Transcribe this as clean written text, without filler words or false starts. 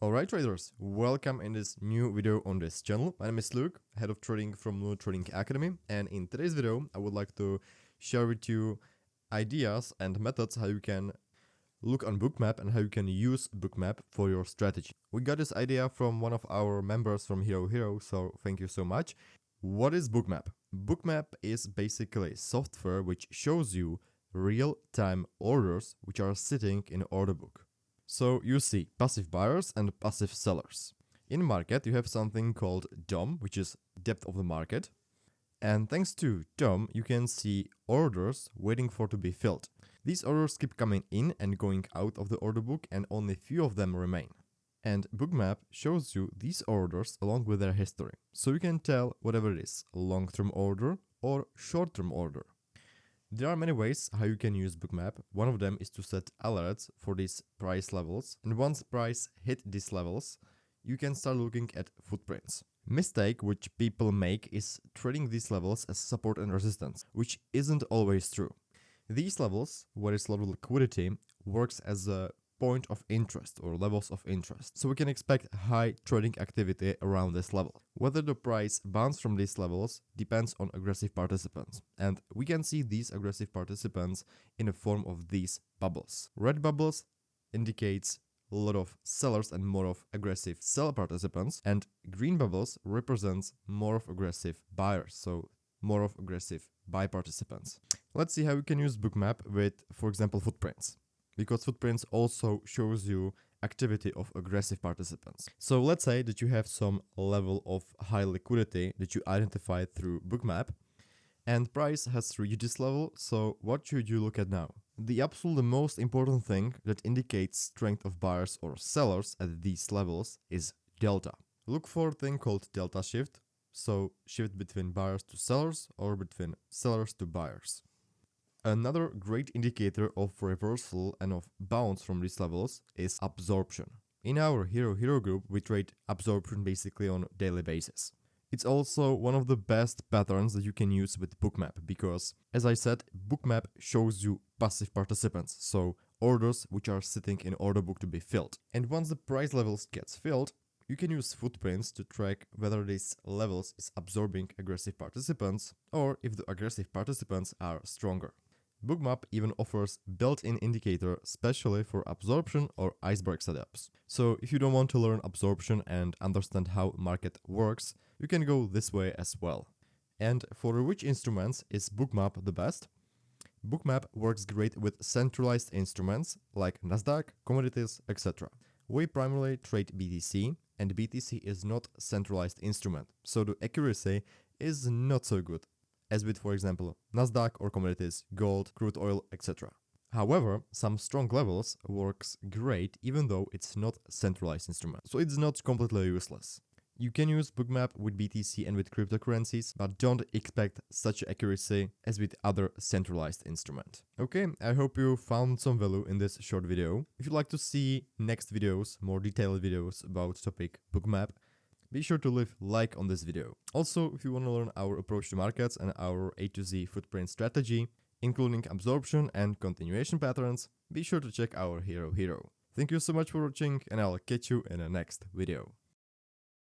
Alright traders, welcome in this new video on this channel. My name is Luke, head of trading from Luke Trading Academy, and in today's video I would like to share with you ideas and methods how you can look on Bookmap and how you can use Bookmap for your strategy. We got this idea from one of our members from Hero, so thank you so much. What is Bookmap? Bookmap is basically software which shows you real-time orders which are sitting in order book. So you see passive buyers and passive sellers. In market you have something called DOM, which is depth of the market. And thanks to DOM you can see orders waiting for to be filled. These orders keep coming in and going out of the order book, and only few of them remain. And Bookmap shows you these orders along with their history. So you can tell whatever it is, long-term order or short-term order. There are many ways how you can use Bookmap. One of them is to set alerts for these price levels, and once price hit these levels, you can start looking at footprints. Mistake which people make is trading these levels as support and resistance, which isn't always true. These levels, where is low liquidity, works as a point of interest or levels of interest. So we can expect high trading activity around this level. Whether the price bounces from these levels depends on aggressive participants. And we can see these aggressive participants in the form of these bubbles. Red bubbles indicates a lot of sellers and more of aggressive seller participants, and green bubbles represents more of aggressive buyers, so more of aggressive buy participants. Let's see how we can use Bookmap with, for example, footprints, because footprints also shows you activity of aggressive participants. So let's say that you have some level of high liquidity that you identified through Bookmap, and price has reached this level. So what should you look at now? The absolutely most important thing that indicates strength of buyers or sellers at these levels is delta. Look for a thing called delta shift, so shift between buyers to sellers or between sellers to buyers. Another great indicator of reversal and of bounce from these levels is absorption. In our Hero group, we trade absorption basically on a daily basis. It's also one of the best patterns that you can use with Bookmap because, as I said, Bookmap shows you passive participants, so orders which are sitting in order book to be filled. And once the price levels gets filled, you can use footprints to track whether these levels is absorbing aggressive participants or if the aggressive participants are stronger. Bookmap even offers built-in indicator specially for absorption or iceberg setups. So if you don't want to learn absorption and understand how market works, you can go this way as well. And for which instruments is Bookmap the best? Bookmap works great with centralized instruments like Nasdaq, commodities, etc. We primarily trade BTC, and BTC is not a centralized instrument, so the accuracy is not so good as with, for example, Nasdaq or commodities, gold, crude oil, etc. However, some strong levels works great even though it's not a centralized instrument, so it's not completely useless. You can use Bookmap with BTC and with cryptocurrencies, but don't expect such accuracy as with other centralized instrument. Okay, I hope you found some value in this short video. If you'd like to see next videos, more detailed videos about topic Bookmap, be sure to leave a like on this video. Also, if you want to learn our approach to markets and our A to Z footprint strategy, including absorption and continuation patterns, be sure to check our Hero. Thank you so much for watching, and I'll catch you in the next video.